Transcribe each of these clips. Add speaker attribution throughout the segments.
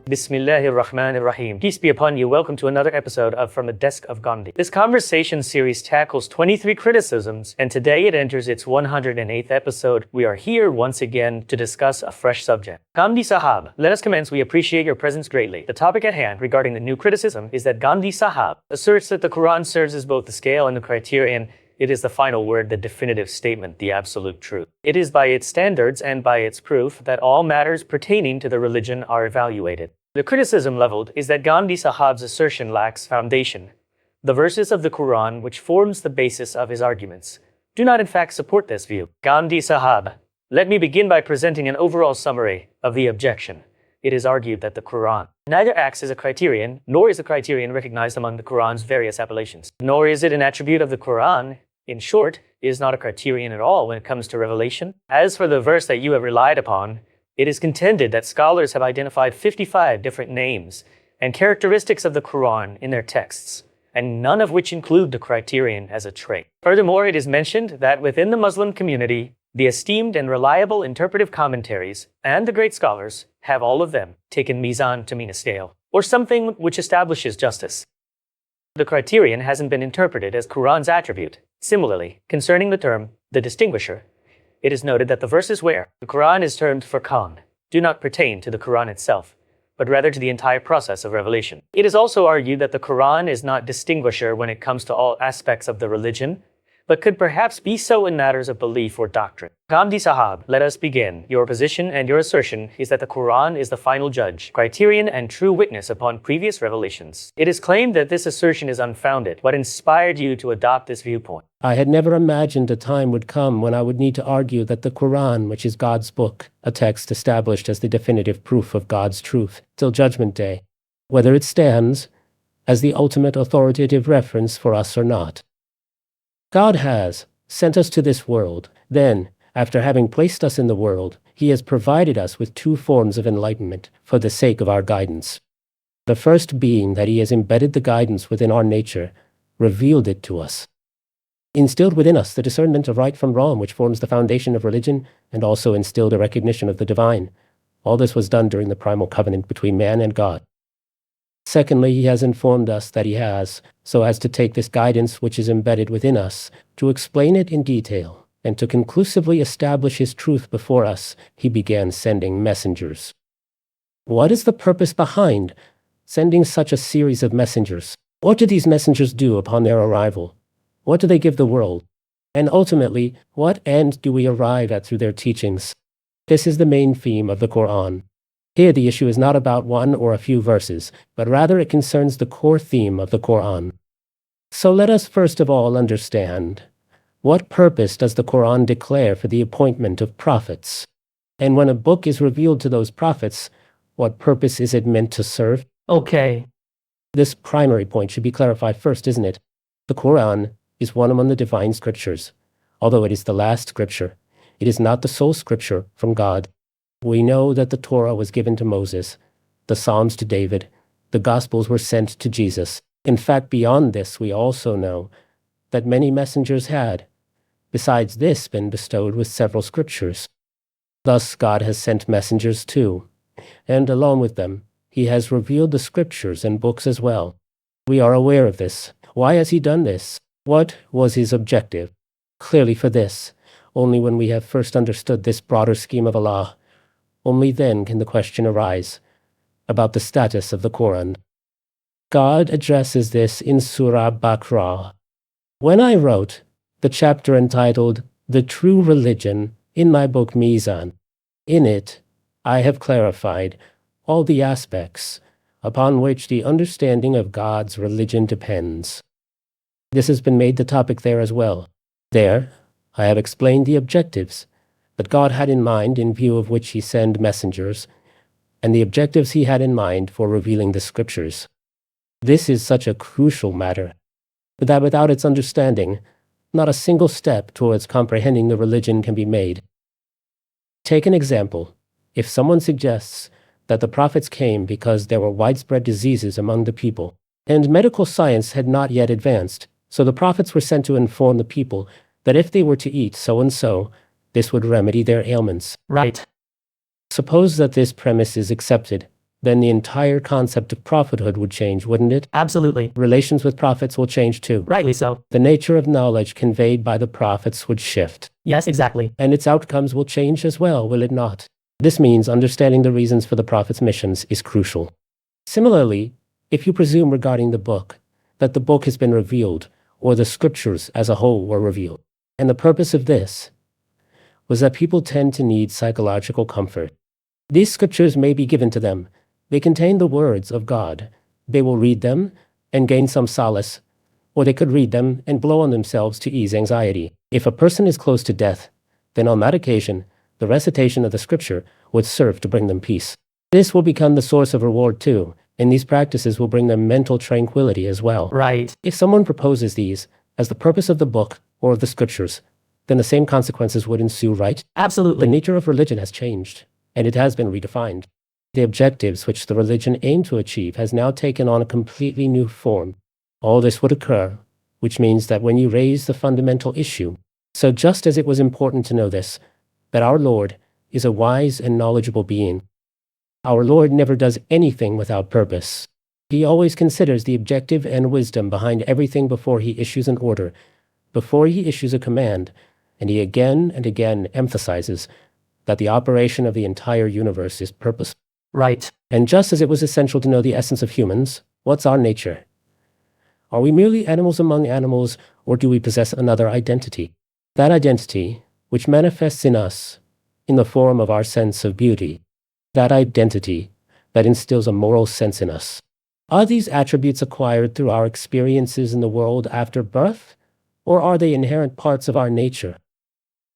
Speaker 1: Bismillahir Rahmanir Rahim. Peace be upon you. Welcome to another episode of From the Desk of Ghamdi. This conversation series tackles 23 criticisms, and today it enters its 108th episode. We are here once again to discuss a fresh subject. Ghamdi Sahib, let us commence. We appreciate your presence greatly. The topic at hand regarding the new criticism is that Ghamdi Sahib asserts that the Quran serves as both the scale and the criterion. It is the final word, the definitive statement, the absolute truth. It is by its standards and by its proof that all matters pertaining to the religion are evaluated. The criticism leveled is that Ghamdi Sahib's assertion lacks foundation. The verses of the Quran, which forms the basis of his arguments, do not in fact support this view. Ghamdi Sahib, let me begin by presenting an overall summary of the objection. It is argued that the Quran neither acts as a criterion, nor is the criterion recognized among the Quran's various appellations, nor is it an attribute of the Quran. In short, it is not a criterion at all when it comes to revelation. As for the verse that you have relied upon, it is contended that scholars have identified 55 different names and characteristics of the Quran in their texts, and none of which include the criterion as a trait. Furthermore, it is mentioned that within the Muslim community, the esteemed and reliable interpretive commentaries and the great scholars have all of them taken Meezan to mean a scale, or something which establishes justice. The criterion hasn't been interpreted as Quran's attribute. Similarly, concerning the term, the distinguisher, it is noted that the verses where the Quran is termed Furqan do not pertain to the Quran itself, but rather to the entire process of revelation. It is also argued that the Quran is not distinguisher when it comes to all aspects of the religion, but could perhaps be so in matters of belief or doctrine. Ghamdi Sahib, let us begin. Your position and your assertion is that the Quran is the final judge, criterion, and true witness upon previous revelations. It is claimed that this assertion is unfounded. What inspired you to adopt this viewpoint?
Speaker 2: I had never imagined a time would come when I would need to argue that the Quran, which is God's book, a text established as the definitive proof of God's truth till Judgment Day, whether it stands as the ultimate authoritative reference for us or not. God has sent us to this world. Then, after having placed us in the world, He has provided us with two forms of enlightenment for the sake of our guidance. The first being that He has embedded the guidance within our nature, revealed it to us, instilled within us the discernment of right from wrong, which forms the foundation of religion, and also instilled a recognition of the divine. All this was done during the primal covenant between man and God. Secondly, He has informed us that He has, so as to take this guidance which is embedded within us, to explain it in detail, and to conclusively establish His truth before us, He began sending messengers. What is the purpose behind sending such a series of messengers? What do these messengers do upon their arrival? What do they give the world? And ultimately, what end do we arrive at through their teachings? This is the main theme of the Quran. Here the issue is not about one or a few verses, but rather it concerns the core theme of the Quran. So let us first of all understand, what purpose does the Quran declare for the appointment of prophets? And when a book is revealed to those prophets, what purpose is it meant to serve?
Speaker 1: Okay.
Speaker 2: This primary point should be clarified first, isn't it? The Quran is one among the divine scriptures. Although it is the last scripture, it is not the sole scripture from God. We know that the Torah was given to Moses, the Psalms to David, the Gospels were sent to Jesus. In fact, beyond this, we also know that many messengers had, besides this, been bestowed with several scriptures. Thus, God has sent messengers too, and along with them, He has revealed the scriptures and books as well. We are aware of this. Why has He done this? What was His objective? Clearly for this, only when we have first understood this broader scheme of Allah, only then can the question arise about the status of the Quran. God addresses this in Surah Baqarah. When I wrote the chapter entitled The True Religion in my book Meezan, in it I have clarified all the aspects upon which the understanding of God's religion depends. This has been made the topic there as well. There, I have explained the objectives that God had in mind in view of which He sent messengers, and the objectives He had in mind for revealing the scriptures. This is such a crucial matter, that without its understanding, not a single step towards comprehending the religion can be made. Take an example. If someone suggests that the prophets came because there were widespread diseases among the people, and medical science had not yet advanced, so the prophets were sent to inform the people that if they were to eat so and so, this would remedy their ailments.
Speaker 1: Right.
Speaker 2: Suppose that this premise is accepted, then the entire concept of prophethood would change, wouldn't it?
Speaker 1: Absolutely.
Speaker 2: Relations with prophets will change too.
Speaker 1: Rightly so.
Speaker 2: The nature of knowledge conveyed by the prophets would shift.
Speaker 1: Yes, exactly.
Speaker 2: And its outcomes will change as well, will it not? This means understanding the reasons for the prophet's missions is crucial. Similarly, if you presume regarding the book that the book has been revealed, or the scriptures as a whole were revealed, and the purpose of this was that people tend to need psychological comfort. These scriptures may be given to them. They contain the words of God. They will read them and gain some solace, or they could read them and blow on themselves to ease anxiety. If a person is close to death, then on that occasion, the recitation of the scripture would serve to bring them peace. This will become the source of reward too, and these practices will bring them mental tranquility as well.
Speaker 1: Right.
Speaker 2: If someone proposes these as the purpose of the book or of the scriptures, then the same consequences would ensue, right?
Speaker 1: Absolutely.
Speaker 2: The nature of religion has changed, and it has been redefined. The objectives which the religion aimed to achieve has now taken on a completely new form. All this would occur, which means that when you raise the fundamental issue, so just as it was important to know this, that our Lord is a wise and knowledgeable being, our Lord never does anything without purpose. He always considers the objective and wisdom behind everything before he issues an order, before he issues a command, and he again and again emphasizes that the operation of the entire universe is purposeful.
Speaker 1: Right.
Speaker 2: And just as it was essential to know the essence of humans, what's our nature? Are we merely animals among animals, or do we possess another identity? That identity, which manifests in us in the form of our sense of beauty, that identity that instills a moral sense in us. Are these attributes acquired through our experiences in the world after birth, or are they inherent parts of our nature?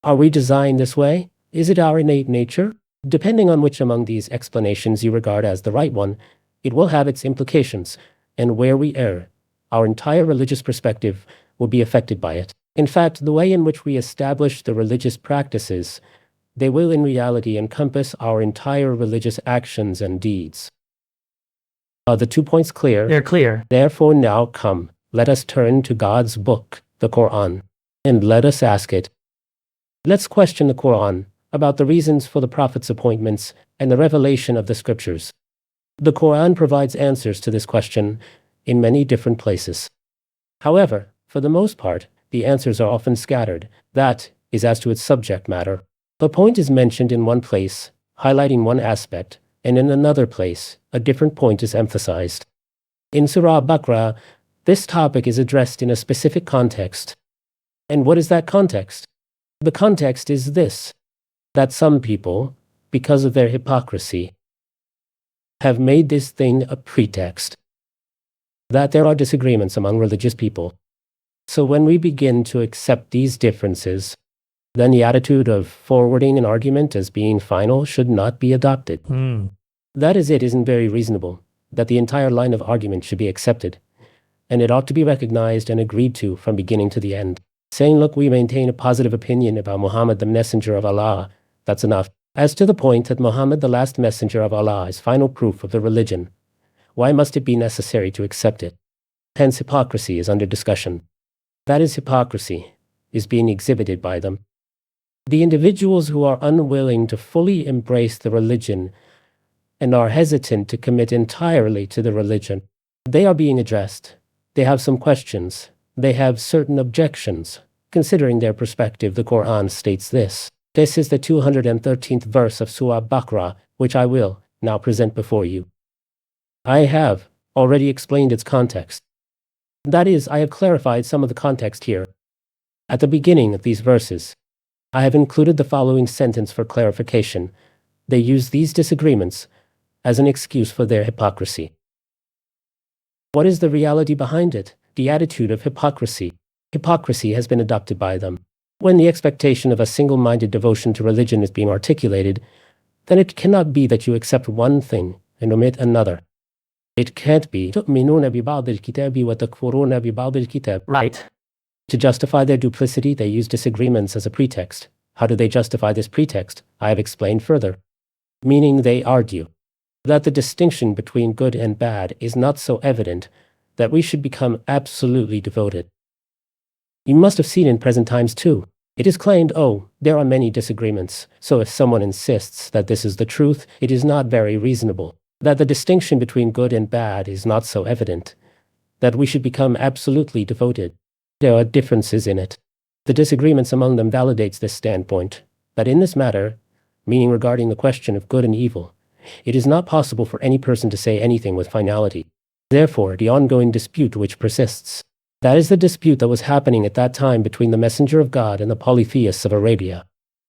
Speaker 2: Are we designed this way? Is it our innate nature? Depending on which among these explanations you regard as the right one, it will have its implications, and where we err, our entire religious perspective will be affected by it. In fact, the way in which we establish the religious practices, they will in reality encompass our entire religious actions and deeds. Are the 2 points clear?
Speaker 1: They're clear.
Speaker 2: Therefore now come, let us turn to God's book, the Quran, and let us ask it. Let's question the Quran about the reasons for the Prophet's appointments and the revelation of the scriptures. The Quran provides answers to this question in many different places. However, for the most part, the answers are often scattered. That is as to its subject matter. The point is mentioned in one place, highlighting one aspect, and in another place, a different point is emphasized. In Surah Baqarah, this topic is addressed in a specific context. And what is that context? The context is this, that some people, because of their hypocrisy, have made this thing a pretext, that there are disagreements among religious people. So when we begin to accept these differences, then the attitude of forwarding an argument as being final should not be adopted. That is, it isn't very reasonable that the entire line of argument should be accepted, and it ought to be recognized and agreed to from beginning to the end. Saying, look, we maintain a positive opinion about Muhammad, the messenger of Allah, that's enough. As to the point that Muhammad, the last messenger of Allah, is final proof of the religion, why must it be necessary to accept it? Hence, hypocrisy is under discussion. That is, hypocrisy is being exhibited by them. The individuals who are unwilling to fully embrace the religion and are hesitant to commit entirely to the religion, they are being addressed. They have some questions. They have certain objections. Considering their perspective, the Quran states this. This is the 213th verse of Surah Baqarah, which I will now present before you. I have already explained its context. That is, I have clarified some of the context here. At the beginning of these verses, I have included the following sentence for clarification. They use these disagreements as an excuse for their hypocrisy. What is the reality behind it? The attitude of hypocrisy. Hypocrisy has been adopted by them. When the expectation of a single-minded devotion to religion is being articulated, then it cannot be that you accept one thing and omit another. It can't be تُؤْمِنُونَ بِبَعْضِ الْكِتَابِ وَتَكْفُرُونَ بِبَعْضِ الْكِتَابِ.
Speaker 1: Right.
Speaker 2: To justify their duplicity, they use disagreements as a pretext. How do they justify this pretext? I have explained further. Meaning they argue that the distinction between good and bad is not so evident that we should become absolutely devoted. You must have seen in present times too. It is claimed, oh, there are many disagreements, so if someone insists that this is the truth, it is not very reasonable. that the distinction between good and bad is not so evident, that we should become absolutely devoted. There are differences in it. The disagreements among them validates this standpoint, that in this matter, meaning regarding the question of good and evil, it is not possible for any person to say anything with finality. Therefore, the ongoing dispute which persists, that is the dispute that was happening at that time between the Messenger of God and the polytheists of Arabia.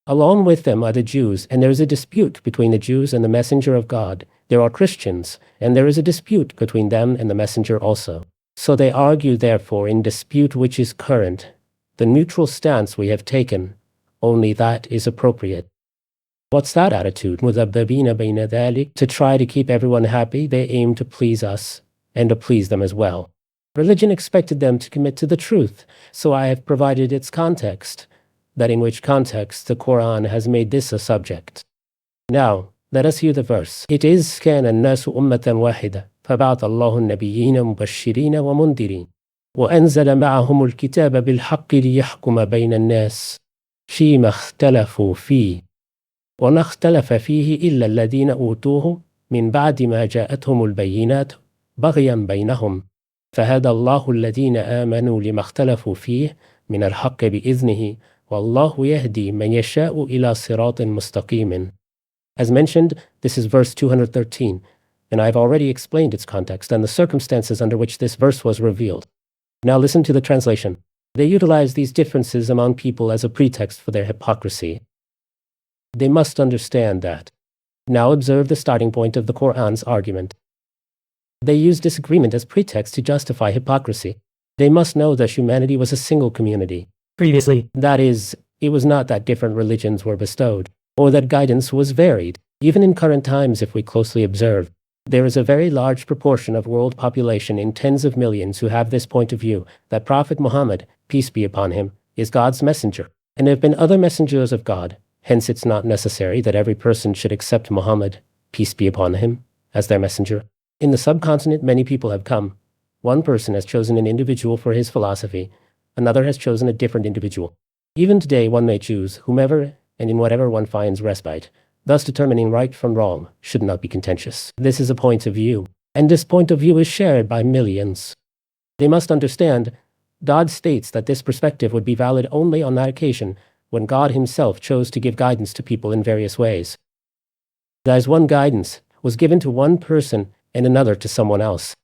Speaker 2: Along with them are the Jews, and there is a dispute between the Jews and the Messenger of God. There are Christians, and there is a dispute between them and the Messenger also. So they argue, therefore, in dispute which is current. The neutral stance we have taken, only that is appropriate. What's that attitude? مُذَبَّذِينَ بَيْنَ ذَلِكَ. To try to keep everyone happy, they aim to please us, and to please them as well. Religion expected them to commit to the truth, so I have provided its context, that in which context the Quran has made this a subject. Now, let us hear the verse. It is كَانَ النَّاسُ أُمَّةً وَاحِدَةً فَبَعَثَ اللَّهُ النَّبِيِّينَ مُبَشِّرِينَ وَمُنذِرِينَ وَأَنزَلَ مَعَهُمُ الْكِتَابَ بِالْحَقِّ لِيَحْكُمَ بَيْنَ النَّاسِ فِيمَا اخْتَلَفُوا فِيهِ وَمَا اخْتَلَفَ فِيهِ إِلَّا الَّذِينَ أُوتُوهُ مِنْ بَعْدِ مَا جَاءَتْهُمُ الْبَيِّنَاتُ بَغْيًا بَيْنَهُمْ فَهَدَى اللَّهُ الَّذِينَ آمَنُوا لِمَا اخْتَلَفُوا فِيهِ مِنَ الْحَقِّ بِإِذْنِهِ وَاللَّهُ يَهْدِي مَنْ يَشَاءُ إِلَى صِرَاطٍ مُسْتَقِيمٍ. As mentioned, this is verse 213, and I have already explained its context and the circumstances under which this verse was revealed. Now listen to the translation. They utilize these differences among people as a pretext for their hypocrisy. They must understand that. Now observe the starting point of the Quran's argument. They use disagreement as pretext to justify hypocrisy. They must know that humanity was a single community.
Speaker 1: Previously,
Speaker 2: That is, it was not that different religions were bestowed, or that guidance was varied. Even in current times, if we closely observe, there is a very large proportion of world population in tens of millions who have this point of view, that Prophet Muhammad, peace be upon him, is God's messenger. And there have been other messengers of God. Hence, it's not necessary that every person should accept Muhammad, peace be upon him, as their messenger. In the subcontinent, many people have come. One person has chosen an individual for his philosophy. Another has chosen a different individual. Even today, one may choose whomever and in whatever one finds respite. Thus, determining right from wrong should not be contentious. This is a point of view, and this point of view is shared by millions. They must understand, God states that this perspective would be valid only on that occasion when God himself chose to give guidance to people in various ways. That is, one guidance was given to one person and another to someone else.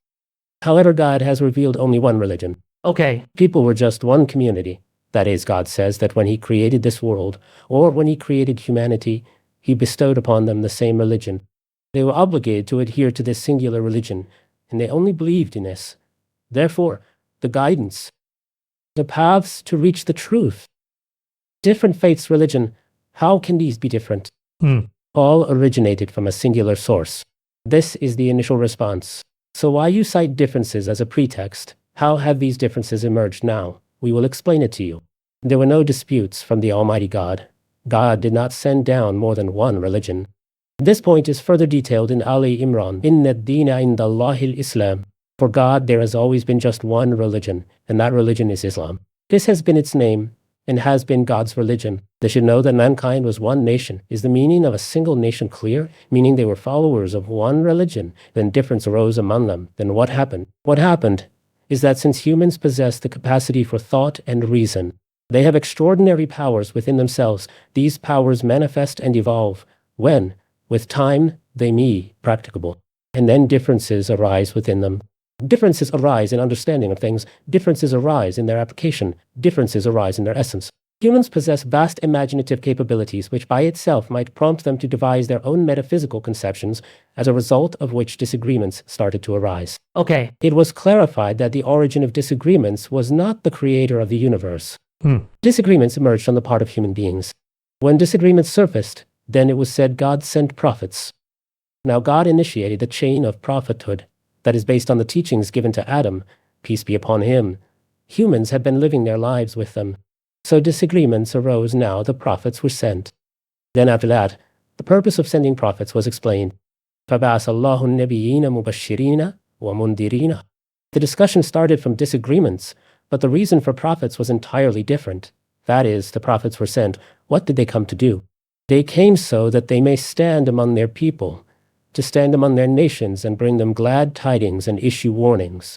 Speaker 2: However, God has revealed only one religion.
Speaker 1: okay,
Speaker 2: People were just one community. That is, God says that when he created this world, or when he created humanity, he bestowed upon them the same religion. They were obligated to adhere to this singular religion, and they only believed in this. Therefore, the guidance, the paths to reach the truth. Different faiths, religion, how can these be different? All originated from a singular source. This is the initial response. So why you cite differences as a pretext? How have these differences emerged now? We will explain it to you. There were no disputes from the Almighty God. God did not send down more than one religion. This point is further detailed in Ali Imran. Inna ad-deena inda Allahi al-Islam. For God, there has always been just one religion, and that religion is Islam. This has been its name, and has been God's religion. They should know that mankind was one nation. Is the meaning of a single nation clear? Meaning they were followers of one religion. Then difference arose among them. Then what happened? What happened is that since humans possess the capacity for thought and reason, they have extraordinary powers within themselves. These powers manifest and evolve when, with time, they be practicable. And then differences arise within them. Differences arise in understanding of things. Differences arise in their application. Differences arise in their essence. Humans possess vast imaginative capabilities which by itself might prompt them to devise their own metaphysical conceptions, as a result of which disagreements started to arise.
Speaker 1: okay,
Speaker 2: It was clarified that the origin of disagreements was not the creator of the universe. Disagreements emerged on the part of human beings. When disagreements surfaced, then it was said God sent prophets. Now God initiated the chain of prophethood that is based on the teachings given to Adam, peace be upon him. Humans had been living their lives with them. So disagreements arose now the prophets were sent. Then after that, the purpose of sending prophets was explained. فَبَعَثَ اللَّهُ النَّبِيِّينَ مُبَشِّرِينَ وَمُنذِرِينَ. The discussion started from disagreements, but the reason for prophets was entirely different. That is, the prophets were sent. What did they come to do? They came so that they may stand among their people, to stand among their nations and bring them glad tidings and issue warnings.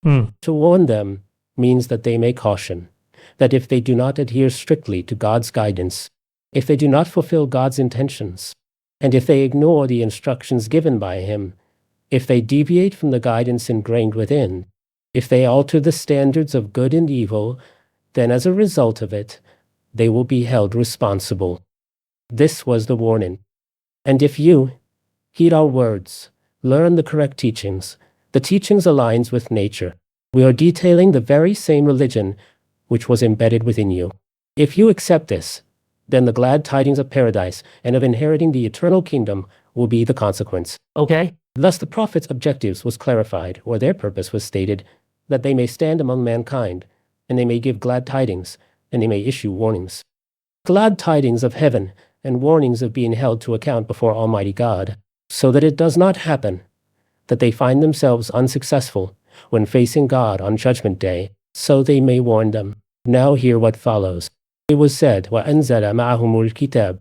Speaker 2: To warn them means that they may caution, that if they do not adhere strictly to God's guidance, if they do not fulfill God's intentions, and if they ignore the instructions given by Him, if they deviate from the guidance ingrained within, if they alter the standards of good and evil, then as a result of it, they will be held responsible. This was the warning. And if you heed our words, learn the correct teachings, the teachings aligns with nature. We are detailing the very same religion which was embedded within you. If you accept this, then the glad tidings of paradise and of inheriting the eternal kingdom will be the consequence.
Speaker 1: Okay.
Speaker 2: Thus the Prophet's objectives was clarified, or their purpose was stated, that they may stand among mankind, and they may give glad tidings, and they may issue warnings. Glad tidings of heaven, and warnings of being held to account before Almighty God, so that it does not happen that they find themselves unsuccessful when facing God on Judgment Day, so they may warn them. Now hear what follows. It was said, وَأَنزَلَ مَعَهُمُ الْكِتَابِ.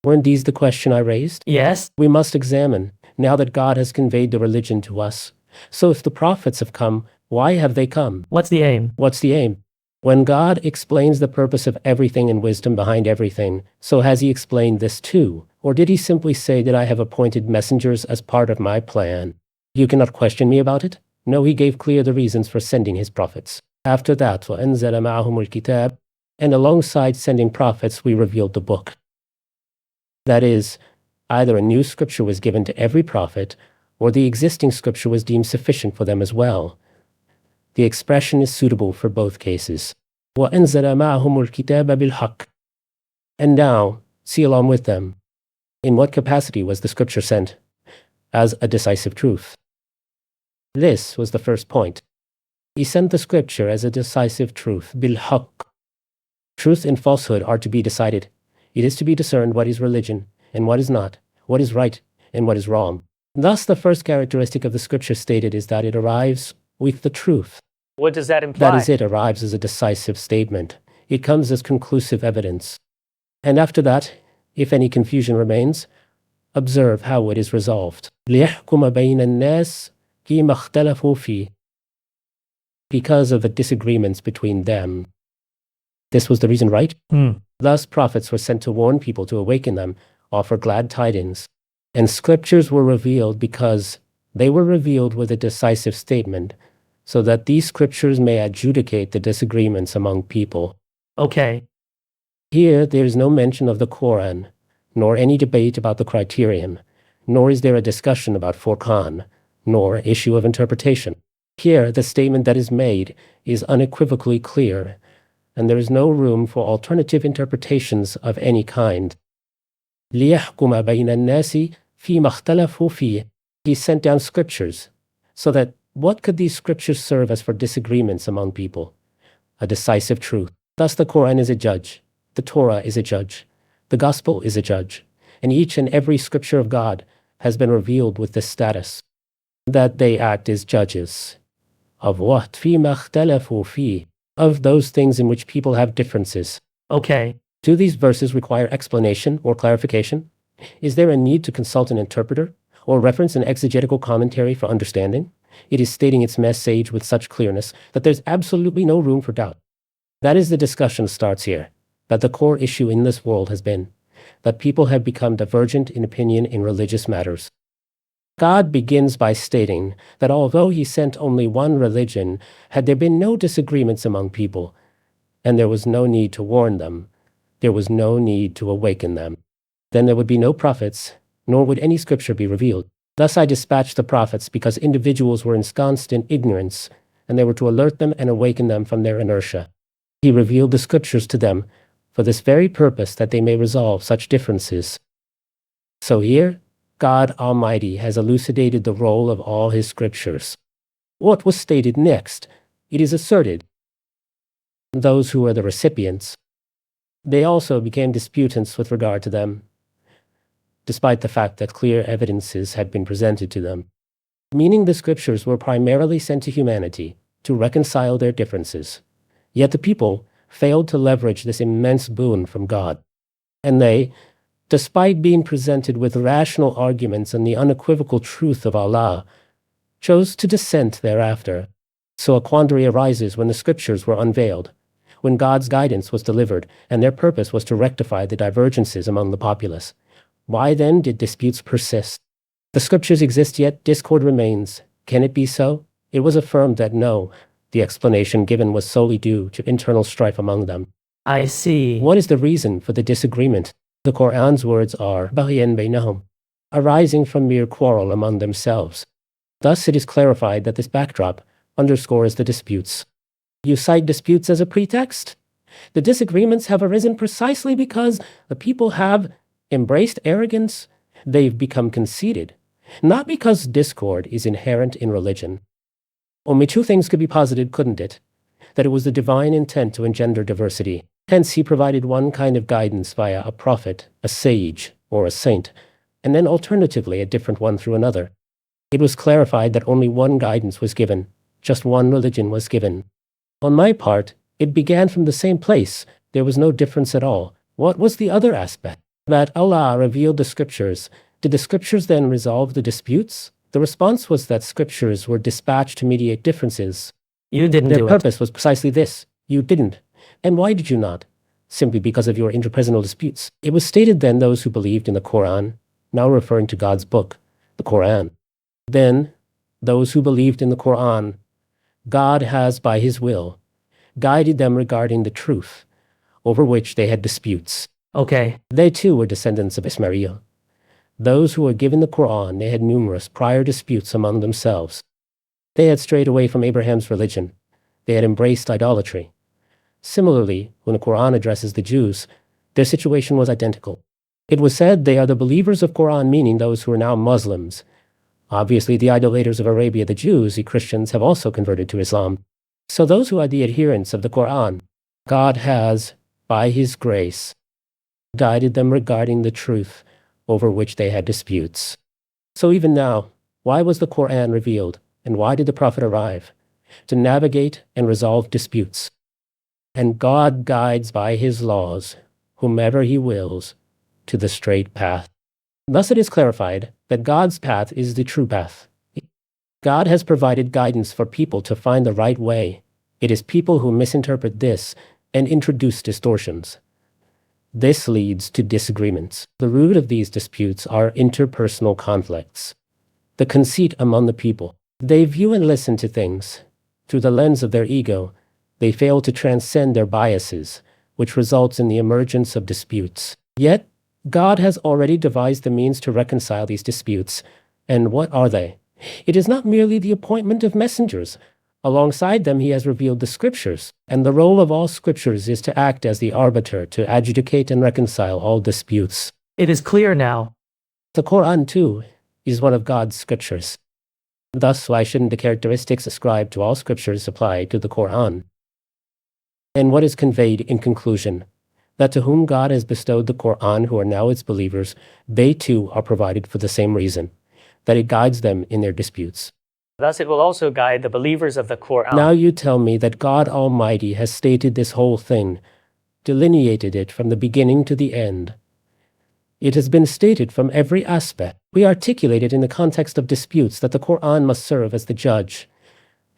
Speaker 2: Weren't these the question I raised?
Speaker 1: Yes.
Speaker 2: We must examine, now that God has conveyed the religion to us. So if the prophets have come, why have they come?
Speaker 1: What's the aim?
Speaker 2: What's the aim? When God explains the purpose of everything and wisdom behind everything, so has He explained this too? Or did He simply say that I have appointed messengers as part of my plan? You cannot question me about it? No, He gave clear the reasons for sending His prophets. After that, وَأَنزَلَ مَعَهُمُ الْكِتَابِ, and alongside sending prophets, we revealed the book. That is, either a new scripture was given to every prophet, or the existing scripture was deemed sufficient for them as well. The expression is suitable for both cases. وَأَنزَلَ مَعَهُمُ الْكِتَابَ بِالْحَقِّ. And now, see along with them. In what capacity was the scripture sent? As a decisive truth. This was the first point. He sent the scripture as a decisive truth, bil-haqq. Truth and falsehood are to be decided. It is to be discerned what is religion and what is not, what is right and what is wrong. Thus, the first characteristic of the scripture stated is that it arrives with the truth.
Speaker 1: What does that imply?
Speaker 2: That is, it arrives as a decisive statement. It comes as conclusive evidence. And after that, if any confusion remains, observe how it is resolved. لِيَحْكُمَ بَيْنَ النَّاسِ فِيمَا اخْتَلَفُوا فِيهِ. Because of the disagreements between them. This was the reason, right? Thus, prophets were sent to warn people, to awaken them, offer glad tidings. And scriptures were revealed because they were revealed with a decisive statement, so that these scriptures may adjudicate the disagreements among people.
Speaker 1: Okay.
Speaker 2: Here, there is no mention of the Quran, nor any debate about the criterion, nor is there a discussion about Furqan, nor issue of interpretation. Here, the statement that is made is unequivocally clear, and there is no room for alternative interpretations of any kind. لِيَحْكُمَ بَيْنَ النَّاسِ فِيمَا اخْتَلَفُوا فِيهِ. He sent down scriptures, so that what could these scriptures serve as for disagreements among people? A decisive truth. Thus the Quran is a judge, the Torah is a judge, the Gospel is a judge, and each and every scripture of God has been revealed with this status, that they act as judges. Of what? فِيمَا اخْتَلَفُوا فِيهِ. Of those things in which people have differences.
Speaker 1: Okay.
Speaker 2: Do these verses require explanation or clarification? Is there a need to consult an interpreter or reference an exegetical commentary for understanding? It is stating its message with such clearness that there's absolutely no room for doubt. That is, the discussion starts here, that the core issue in this world has been that people have become divergent in opinion in religious matters. God begins by stating that although He sent only one religion, had there been no disagreements among people, and there was no need to warn them, there was no need to awaken them, then there would be no prophets, nor would any scripture be revealed. Thus I dispatched the prophets because individuals were ensconced in ignorance, and they were to alert them and awaken them from their inertia. He revealed the scriptures to them for this very purpose, that they may resolve such differences. So here, God Almighty has elucidated the role of all His scriptures. What was stated next? It is asserted. Those who were the recipients, they also became disputants with regard to them, despite the fact that clear evidences had been presented to them. Meaning the scriptures were primarily sent to humanity to reconcile their differences. Yet the people failed to leverage this immense boon from God. And they, despite being presented with rational arguments and the unequivocal truth of Allah, chose to dissent thereafter. So a quandary arises when the scriptures were unveiled, when God's guidance was delivered, and their purpose was to rectify the divergences among the populace. Why then did disputes persist? The scriptures exist, yet discord remains. Can it be so? It was affirmed that no, the explanation given was solely due to internal strife among them.
Speaker 1: I see.
Speaker 2: What is the reason for the disagreement? The Quran's words are بَغْيًا بَيْنَهُمْ, arising from mere quarrel among themselves. Thus it is clarified that this backdrop underscores the disputes. You cite disputes as a pretext? The disagreements have arisen precisely because the people have embraced arrogance. They've become conceited, not because discord is inherent in religion. Only two things could be posited, couldn't it? That it was the divine intent to engender diversity. Hence, he provided one kind of guidance via a prophet, a sage, or a saint, and then alternatively a different one through another. It was clarified that only one guidance was given, just one religion was given. On my part, it began from the same place. There was no difference at all. What was the other aspect? That Allah revealed the scriptures. Did the scriptures then resolve the disputes? The response was that scriptures were dispatched to mediate differences.
Speaker 1: You didn't do it.
Speaker 2: Their purpose was precisely this. You didn't. And why did you not? Simply because of your interpersonal disputes. It was stated then those who believed in the Quran, now referring to God's book, the Quran. Then, those who believed in the Quran, God has, by His will, guided them regarding the truth, over which they had disputes.
Speaker 1: Okay.
Speaker 2: They too were descendants of Ismail. Those who were given the Quran, they had numerous prior disputes among themselves. They had strayed away from Abraham's religion. They had embraced idolatry. Similarly, when the Quran addresses the Jews, their situation was identical. It was said they are the believers of Quran, meaning those who are now Muslims. Obviously, the idolaters of Arabia, the Jews, the Christians, have also converted to Islam. So those who are the adherents of the Quran, God has, by His grace, guided them regarding the truth over which they had disputes. So even now, why was the Quran revealed, and why did the Prophet arrive? To navigate and resolve disputes. And God guides by His laws whomever He wills to the straight path. Thus it is clarified that God's path is the true path. God has provided guidance for people to find the right way. It is people who misinterpret this and introduce distortions. This leads to disagreements. The root of these disputes are interpersonal conflicts. The conceit among the people. They view and listen to things through the lens of their ego. They fail to transcend their biases, which results in the emergence of disputes. Yet, God has already devised the means to reconcile these disputes. And what are they? It is not merely the appointment of messengers. Alongside them, He has revealed the scriptures, and the role of all scriptures is to act as the arbiter to adjudicate and reconcile all disputes.
Speaker 1: It is clear now.
Speaker 2: The Quran, too, is one of God's scriptures. Thus, why shouldn't the characteristics ascribed to all scriptures apply to the Quran? And what is conveyed in conclusion? That to whom God has bestowed the Quran, who are now its believers, they too are provided for the same reason, that it guides them in their disputes.
Speaker 1: Thus it will also guide the believers of the Quran.
Speaker 2: Now you tell me that God Almighty has stated this whole thing, delineated it from the beginning to the end. It has been stated from every aspect. We articulate it in the context of disputes that the Quran must serve as the judge,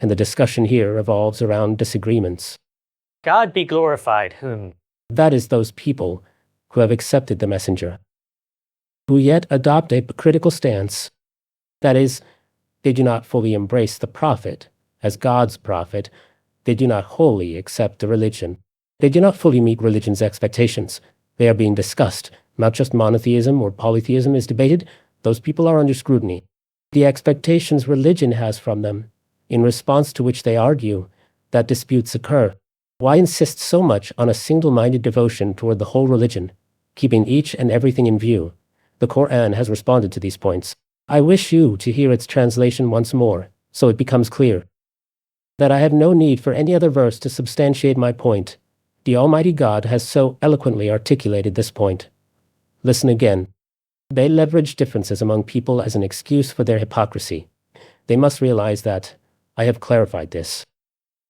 Speaker 2: and the discussion here revolves around disagreements.
Speaker 1: God be glorified.
Speaker 2: That is those people who have accepted the messenger, who yet adopt a critical stance. That is, they do not fully embrace the prophet as God's prophet. They do not wholly accept the religion. They do not fully meet religion's expectations. They are being discussed. Not just monotheism or polytheism is debated. Those people are under scrutiny. The expectations religion has from them, in response to which they argue that disputes occur. Why insist so much on a single-minded devotion toward the whole religion, keeping each and everything in view? The Quran has responded to these points. I wish you to hear its translation once more, so it becomes clear that I have no need for any other verse to substantiate my point. The Almighty God has so eloquently articulated this point. Listen again. They leverage differences among people as an excuse for their hypocrisy. They must realize that I have clarified this.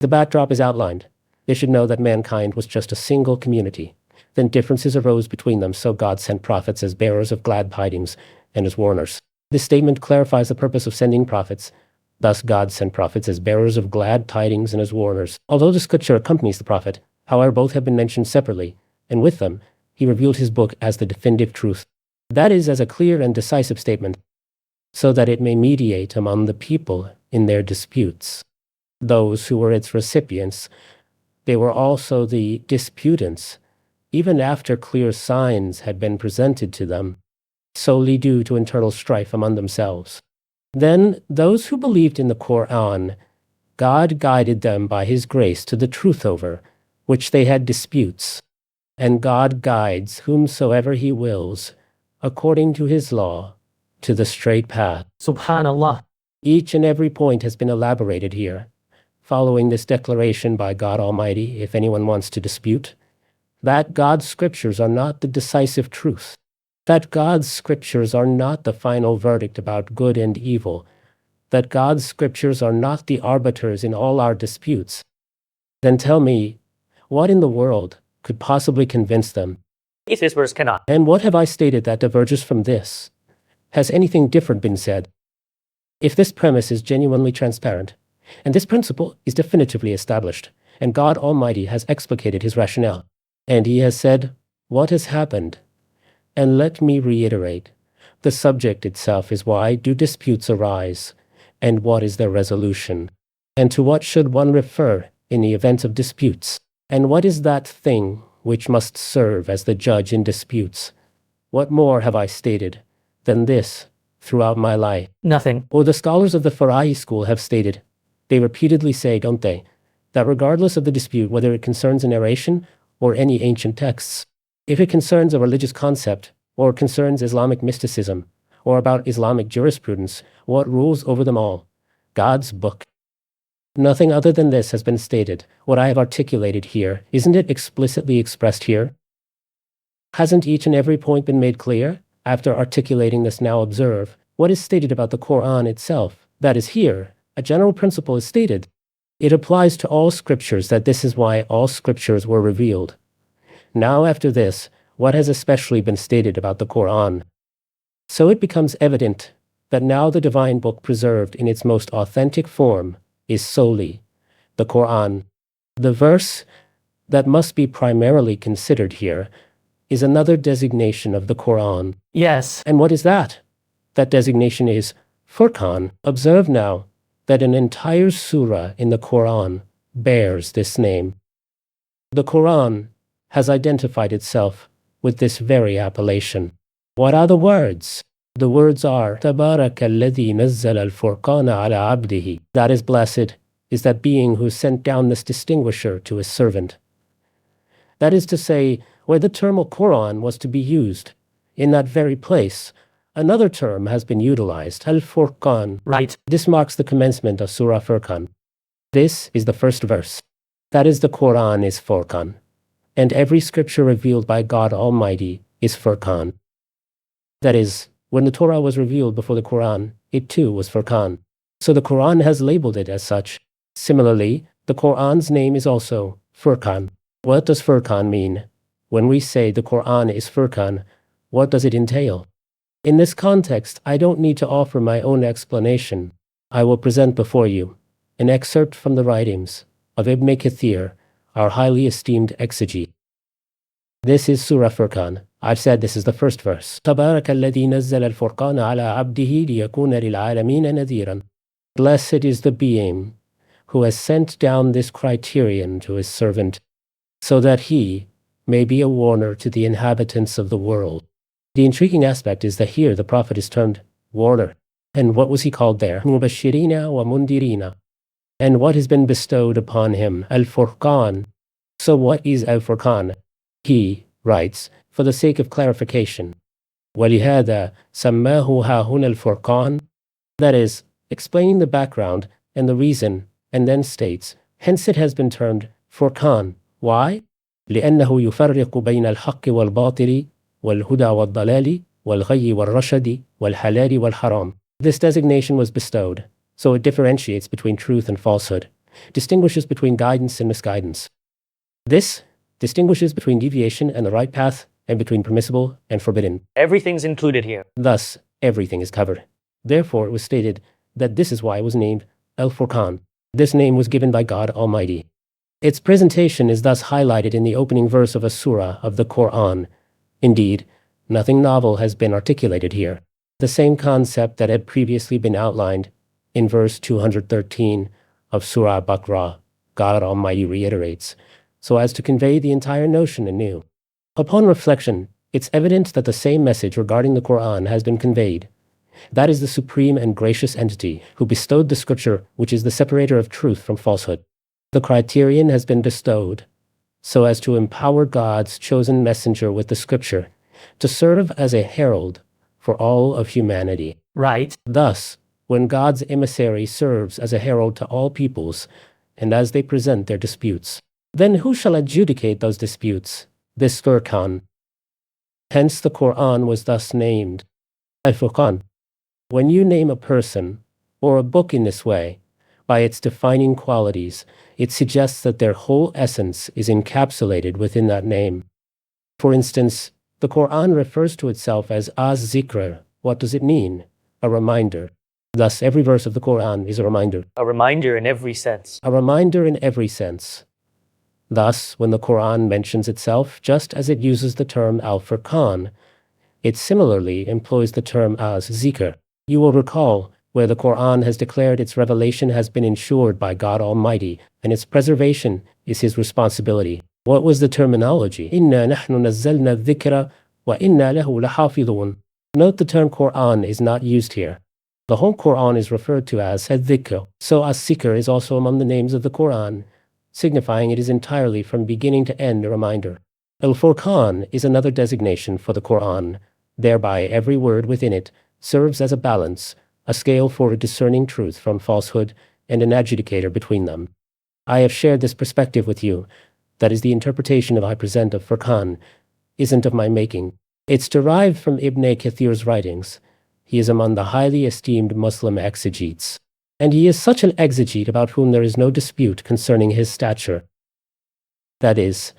Speaker 2: The backdrop is outlined. They should know that mankind was just a single community. Then differences arose between them, so God sent prophets as bearers of glad tidings and as warners. This statement clarifies the purpose of sending prophets. Thus God sent prophets as bearers of glad tidings and as warners. Although the scripture accompanies the prophet, however, both have been mentioned separately, and with them, he revealed his book as the definitive truth. That is, as a clear and decisive statement, so that it may mediate among the people in their disputes. Those who were its recipients, they were also the disputants, even after clear signs had been presented to them, solely due to internal strife among themselves. Then those who believed in the Quran, God guided them by his grace to the truth over which they had disputes, and God guides whomsoever he wills, according to his law, to the straight path.
Speaker 1: Subhanallah.
Speaker 2: Each and every point has been elaborated here, following this declaration by God Almighty, if anyone wants to dispute, that God's scriptures are not the decisive truth, that God's scriptures are not the final verdict about good and evil, that God's scriptures are not the arbiters in all our disputes, then tell me, what in the world could possibly convince them?
Speaker 1: This verse cannot.
Speaker 2: And what have I stated that diverges from this? Has anything different been said? If this premise is genuinely transparent, and this principle is definitively established, and God Almighty has explicated his rationale, and he has said, what has happened? And let me reiterate, the subject itself is why do disputes arise, and what is their resolution, and to what should one refer in the event of disputes, and what is that thing which must serve as the judge in disputes? What more have I stated than this throughout my life?
Speaker 1: Nothing.
Speaker 2: Or the scholars of the Fara'i school have stated, they repeatedly say, don't they, that regardless of the dispute, whether it concerns a narration or any ancient texts, if it concerns a religious concept, or concerns Islamic mysticism, or about Islamic jurisprudence, what rules over them all? God's book. Nothing other than this has been stated. What I have articulated here, isn't it explicitly expressed here? Hasn't each and every point been made clear? After articulating this, now observe what is stated about the Quran itself. That is here, a general principle is stated. It applies to all scriptures, that this is why all scriptures were revealed. Now after this, what has especially been stated about the Quran? So it becomes evident that now the divine book preserved in its most authentic form is solely the Quran. The verse that must be primarily considered here is another designation of the Quran.
Speaker 1: Yes.
Speaker 2: And what is that? That designation is Furqan. Observe now that an entire surah in the Quran bears this name. The Quran has identified itself with this very appellation. What are the words? The words are تَبَارَكَ الَّذِي نَزَّلَ الْفُرْقَانَ عَلَى عَبْدِهِ. That is, blessed is that being who sent down this distinguisher to his servant. That is to say, where the term Quran was to be used, in that very place, another term has been utilized, al-Furqan.
Speaker 1: Right.
Speaker 2: This marks the commencement of Surah Furqan. This is the first verse. That is, the Quran is Furqan, and every scripture revealed by God Almighty is Furqan. That is, when the Torah was revealed before the Quran, it too was Furqan. So the Quran has labeled it as such. Similarly, the Quran's name is also Furqan. What does Furqan mean? When we say the Quran is Furqan, what does it entail? In this context, I don't need to offer my own explanation. I will present before you an excerpt from the writings of Ibn Kathir, our highly esteemed exegete. This is Surah Furqan. I've said this is the first verse. تَبَارَكَ الَّذِي نَزَّلَ الْفُرْقَانَ عَلَى عَبْدِهِ لِيَكُونَ لِلْعَالَمِينَ نَذِيرًا. Blessed is the being who has sent down this criterion to his servant, so that he may be a warner to the inhabitants of the world. The intriguing aspect is that here the Prophet is termed warner. And what was he called there? مُبَشِّرِينَ وَمُنْدِرِينَ. And what has been bestowed upon him? Al-Furqan. So what is Al-Furqan? He writes, for the sake of clarification, وَلِهَذَا سَمَّاهُ هَاهُنَا الْفُرْقَانِ. That is, explaining the background and the reason, and then states, hence it has been termed Furqan. Why? لأنه يفرق بين الحق والباطل والهدى والضلال والغي والرشد والحلال والحرام. This designation was bestowed, so it differentiates between truth and falsehood, distinguishes between guidance and misguidance. This distinguishes between deviation and the right path, and between permissible and forbidden.
Speaker 1: Everything's included here.
Speaker 2: Thus, everything is covered. Therefore, it was stated that this is why it was named Al-Furqan. This name was given by God Almighty. Its presentation is thus highlighted in the opening verse of a surah of the Quran. Indeed, nothing novel has been articulated here. The same concept that had previously been outlined in verse 213 of Surah Baqarah, God Almighty reiterates, so as to convey the entire notion anew. Upon reflection, it's evident that the same message regarding the Quran has been conveyed. That is the supreme and gracious entity who bestowed the scripture, which is the separator of truth from falsehood. The criterion has been bestowed so as to empower God's chosen messenger with the scripture to serve as a herald for all of humanity.
Speaker 1: Right.
Speaker 2: Thus, when God's emissary serves as a herald to all peoples, and as they present their disputes, then who shall adjudicate those disputes? This Furqan. Hence the Quran was thus named Al-Furqan. When you name a person or a book in this way, by its defining qualities, it suggests that their whole essence is encapsulated within that name. For instance, the Quran refers to itself as Az-Zikr. What does it mean? A reminder. Thus, every verse of the Quran is a reminder.
Speaker 1: A reminder in every sense.
Speaker 2: A reminder in every sense. Thus, when the Quran mentions itself, just as it uses the term Al-Furqan, it similarly employs the term Az-Zikr. You will recall where the Quran has declared its revelation has been ensured by God Almighty, and its preservation is His responsibility. What was the terminology? Inna nahnu nazzalna dhikra wa inna lahu lahafidhun. Note the term Quran is not used here. The whole Quran is referred to as Dhikr. So As-Zikr is also among the names of the Quran, signifying it is entirely from beginning to end a reminder. Al-Furqan is another designation for the Quran. Thereby every word within it serves as a balance, a scale for a discerning truth from falsehood, and an adjudicator between them. I have shared this perspective with you. That is, the interpretation I present of Furqan isn't of my making. It's derived from Ibn Kathir's writings. He is among the highly esteemed Muslim exegetes, and he is such an exegete about whom there is no dispute concerning his stature. That is,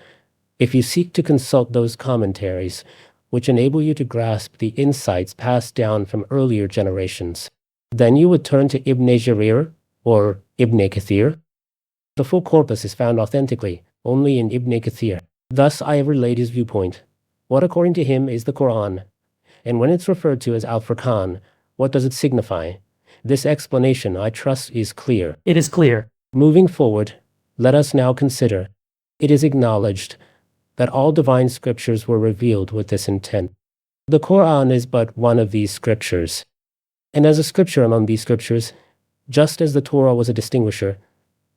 Speaker 2: if you seek to consult those commentaries which enable you to grasp the insights passed down from earlier generations, then you would turn to Ibn Jarir or Ibn Kathir. The full corpus is found authentically only in Ibn Kathir. Thus I have relayed his viewpoint. What according to him is the Quran? And when it's referred to as Al-Furqan, what does it signify? This explanation, I trust, is clear.
Speaker 1: It is clear.
Speaker 2: Moving forward, let us now consider. It is acknowledged that all divine scriptures were revealed with this intent. The Quran is but one of these scriptures. And as a scripture among these scriptures, just as the Torah was a distinguisher,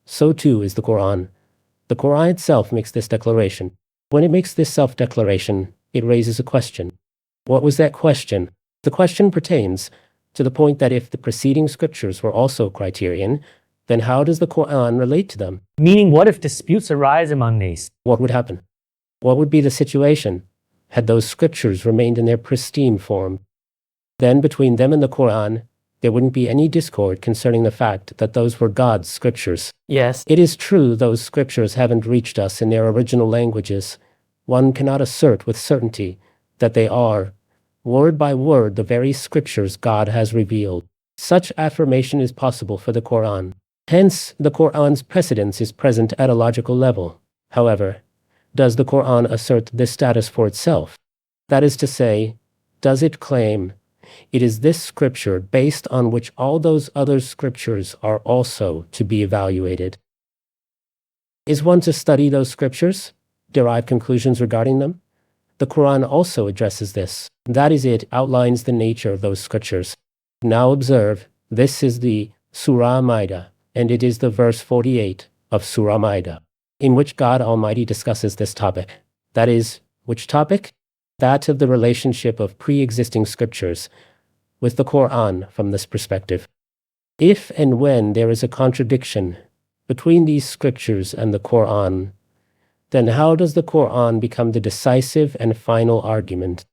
Speaker 2: so too is the Quran. The Quran itself makes this declaration. When it makes this self-declaration, it raises a question. What was that question? The question pertains to the point that if the preceding scriptures were also criterion, then how does the Quran relate to them?
Speaker 1: Meaning, what if disputes arise among these?
Speaker 2: What would happen? What would be the situation had those scriptures remained in their pristine form? Then between them and the Quran, there wouldn't be any discord concerning the fact that those were God's scriptures.
Speaker 1: Yes.
Speaker 2: It is true those scriptures haven't reached us in their original languages. One cannot assert with certainty that they are, word by word, the very scriptures God has revealed. Such affirmation is possible for the Quran. Hence, the Quran's precedence is present at a logical level. However, does the Quran assert this status for itself? That is to say, does it claim it is this scripture based on which all those other scriptures are also to be evaluated? Is one to study those scriptures, derive conclusions regarding them? The Quran also addresses this. That is, it outlines the nature of those scriptures. Now observe, this is the Surah Maida, and it is the verse 48 of Surah Maida, in which God Almighty discusses this topic. That is, which topic? That of the relationship of pre-existing scriptures with the Quran from this perspective. If and when there is a contradiction between these scriptures and the Quran, then how does the Quran become the decisive and final argument?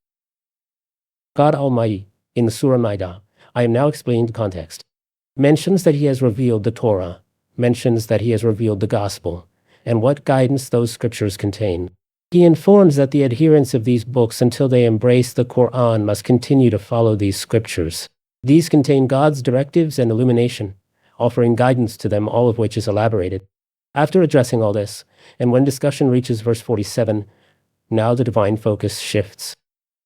Speaker 2: God Almighty, in the Surah Maida, I am now explaining the context, mentions that He has revealed the Torah, mentions that He has revealed the Gospel, and what guidance those scriptures contain. He informs that the adherents of these books until they embrace the Quran must continue to follow these scriptures. These contain God's directives and illumination, offering guidance to them, all of which is elaborated. After addressing all this, and when discussion reaches verse 47, now the divine focus shifts.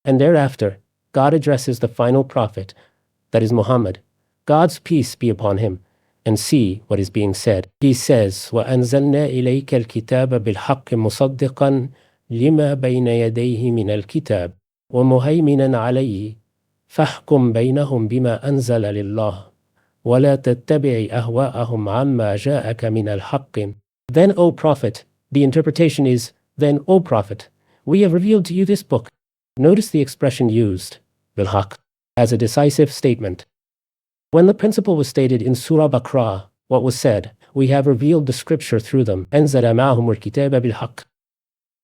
Speaker 2: And thereafter, God addresses the final prophet, that is Muhammad. God's peace be upon him, and see what is being said. He says, وَأَنزَلْنَا إِلَيْكَ الْكِتَابَ بِالْحَقِّ مُصَدِّقًا لِمَا بَيْنَ يَدَيْهِ مِنَ الْكِتَابِ وَمُهَيْمِنًا عَلَيْهِ فَاحْكُمْ بَيْنَهُمْ بِمَا أَنزَلَ لِلَّهِ وَلَا تَتَّبِعِ أَهْوَاءَهُمْ عَمَّا جَاءَكَ مِنَ الْحَقِّ. Then, O Prophet, the interpretation is, then, O Prophet, we have revealed to you this book. Notice the expression used, bilhaq, as a decisive statement. When the principle was stated in Surah Baqarah, what was said, we have revealed the scripture through them, أَنزَلَ مَعَهُمُ الْكِتَابَ بِالْحَقِّ.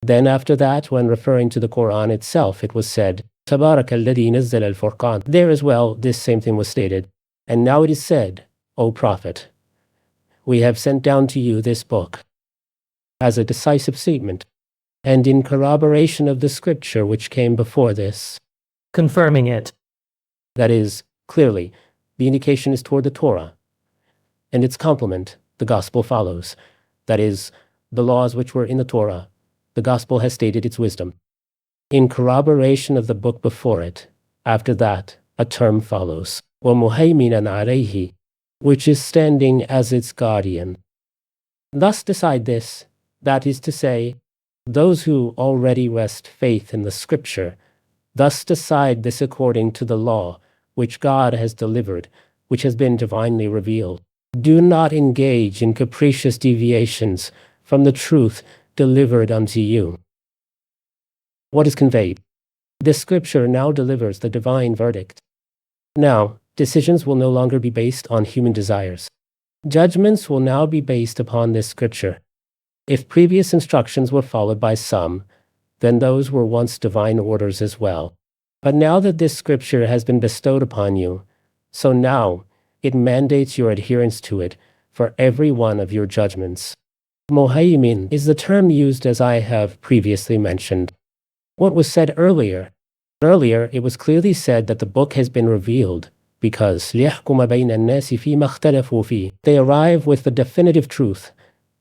Speaker 2: Then after that, when referring to the Quran itself, it was said, تَبَارَكَ الَّذِي نَزَّلَ الْفُرْقَانَ. There as well, this same thing was stated. And now it is said, O Prophet, we have sent down to you this book, as a decisive statement, and in corroboration of the scripture which came before this.
Speaker 1: Confirming it.
Speaker 2: That is, clearly, the indication is toward the Torah, and its complement, the Gospel, follows. That is, the laws which were in the Torah, the Gospel has stated its wisdom. In corroboration of the book before it, after that, a term follows, وَمُهَيْمِنًا عَلَيْهِ, which is standing as its guardian. Thus decide this, that is to say, those who already rest faith in the scripture, thus decide this according to the law which God has delivered, which has been divinely revealed. Do not engage in capricious deviations from the truth delivered unto you. What is conveyed? This scripture now delivers the divine verdict. Now, decisions will no longer be based on human desires. Judgments will now be based upon this scripture. If previous instructions were followed by some, then those were once divine orders as well. But now that this scripture has been bestowed upon you, so now it mandates your adherence to it for every one of your judgments. Muhaymin is the term used as I have previously mentioned. What was said earlier? Earlier, it was clearly said that the book has been revealed because لِيَحْكُمَ بَيْنَ النَّاسِ فِيمَا اخْتَلَفُوا فِيهِ. They arrive with the definitive truth,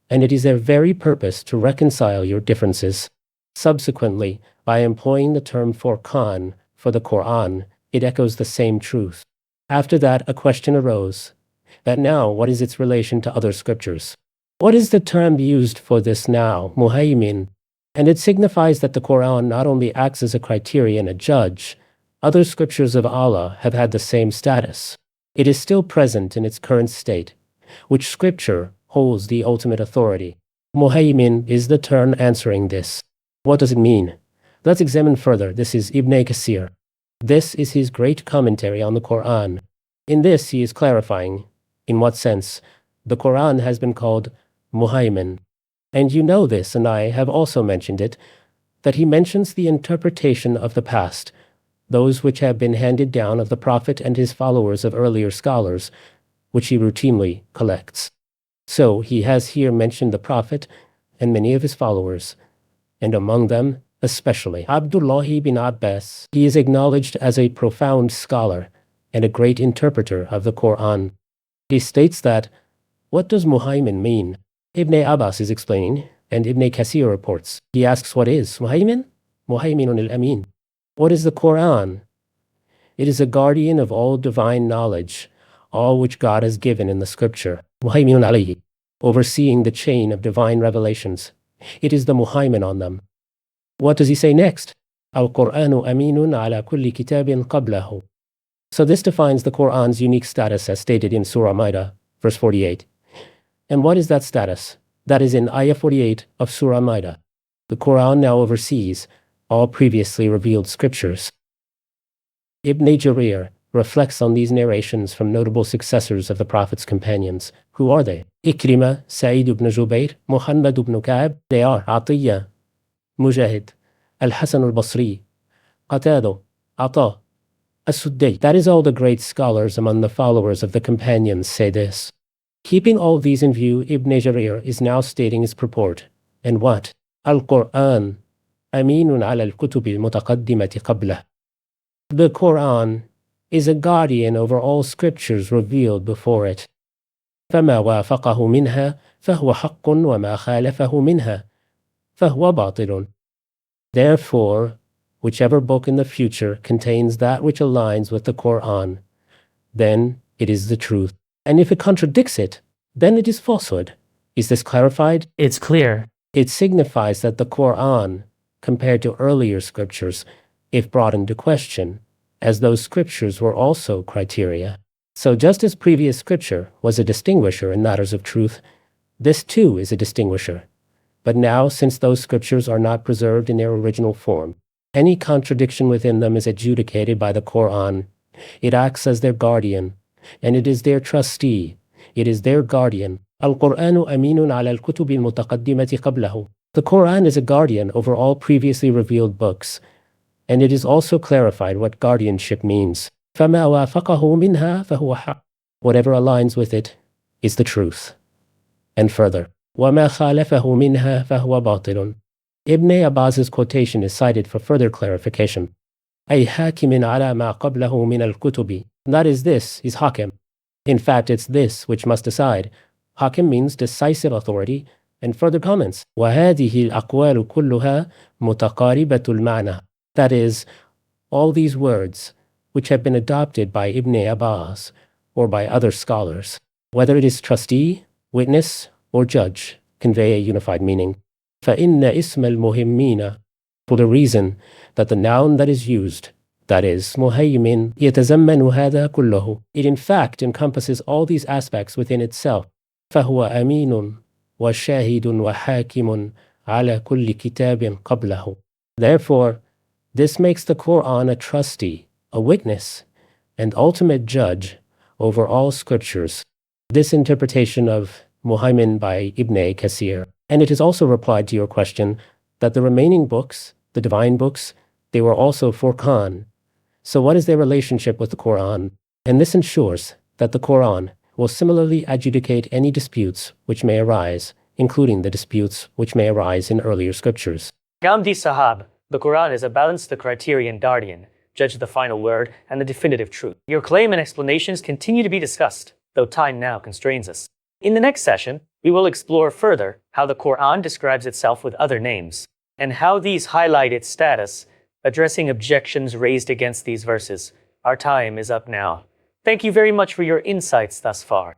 Speaker 2: and it is their very purpose to reconcile your differences. Subsequently, by employing the term Furqan for the Quran, it echoes the same truth. After that, a question arose, that now, what is its relation to other scriptures? What is the term used for this now, Muhaymin? And it signifies that the Quran not only acts as a criterion, a judge, other scriptures of Allah have had the same status. It is still present in its current state, which scripture holds the ultimate authority. Muhaymin is the term answering this. What does it mean? Let's examine further. This is Ibn Kathir. This is his great commentary on the Quran. In this, he is clarifying in what sense the Quran has been called Muhaymin. And you know this, and I have also mentioned it, that he mentions the interpretation of the past, those which have been handed down of the Prophet and his followers of earlier scholars, which he routinely collects. So he has here mentioned the Prophet and many of his followers, and among them, especially Abdullah ibn Abbas. He is acknowledged as a profound scholar and a great interpreter of the Quran. He states that, what does Muhaymin mean? Ibn Abbas is explaining, and Ibn Kathir reports. He asks, what is Muhaymin? Muhayminun al-Amin. What is the Quran? It is a guardian of all divine knowledge, all which God has given in the scripture. Muhayminun alayhi, overseeing the chain of divine revelations. It is the Muhaymin on them. What does he say next? Al-Qur'anu aminun ala kulli kitabin qablahu. So this defines the Quran's unique status as stated in Surah Maida, verse 48. And what is that status? That is in Ayah 48 of Surah Maida. The Quran now oversees all previously revealed scriptures. Ibn Jarir reflects on these narrations from notable successors of the Prophet's companions. Who are they? Ikrimah, Sa'id ibn Jubayr, Muhammad ibn Ka'b. They are Atiyah, Mujahid, Al-Hasan al-Basri, Qatada, Ata, As-Suddi. That is all the great scholars among the followers of the companions say this. Keeping all these in view, Ibn Jarir is now stating its purport. And what? Al-Quran أمين على الكتب المتقدمة قبله. The Quran is a guardian over all scriptures revealed before it. فما وافقه منها فهو حق وما خالفه منها فهو باطل. Therefore, whichever book in the future contains that which aligns with the Quran, then it is the truth. And if it contradicts it, then it is falsehood. Is this clarified?
Speaker 1: It's clear.
Speaker 2: It signifies that the Quran, compared to earlier scriptures, if brought into question, as those scriptures were also criteria. So just as previous scripture was a distinguisher in matters of truth, this too is a distinguisher. But now, since those scriptures are not preserved in their original form, any contradiction within them is adjudicated by the Quran. It acts as their guardian, and it is their trustee. It is their guardian. Al-Qur'anu aminun ala al-kutubi al-mutaqaddimati qablahu. The Quran is a guardian over all previously revealed books, and it is also clarified what guardianship means. فَمَا وَافَقَهُ مِنْهَا فَهُوَ حَقٌّ. Whatever aligns with it is the truth. And further, وَمَا خَالَفَهُ مِنْهَا فَهُوَ بَاطِلٌ. Ibn Abbas's quotation is cited for further clarification. أي حاكم على ما قبله من الكتب. That is, this is hakim. In fact, it's this which must decide. Hakim means decisive authority, and further comments. وَهَذِهِ الْأَقْوَالُ كُلُّهَا مُتَقَارِبَةُ الْمَعْنَى. That is, all these words, which have been adopted by Ibn Abbas or by other scholars, whether it is trustee, witness, or judge, convey a unified meaning. فَإِنَّ إِسْمَ الْمُهِمِّينَ. For the reason that the noun that is used, that is, Muhaymin, يتزمن هذا كله. It in fact encompasses all these aspects within itself. فهو أمين وشاهد وحاكم على كل كتاب قبله. Therefore, this makes the Quran a trustee, a witness, and ultimate judge over all scriptures. This interpretation of Muhaymin by Ibn Kathir. And it is also replied to your question that the remaining books, the divine books, they were also Furqan. So what is their relationship with the Quran? And this ensures that the Quran will similarly adjudicate any disputes which may arise, including the disputes which may arise in earlier scriptures.
Speaker 1: Ghamdi Sahib, the Quran is a balanced the criterion guardian, judge the final word and the definitive truth. Your claim and explanations continue to be discussed, though time now constrains us. In the next session, we will explore further how the Quran describes itself with other names, and how these highlight its status, addressing objections raised against these verses. Our time is up now. Thank you very much for your insights thus far.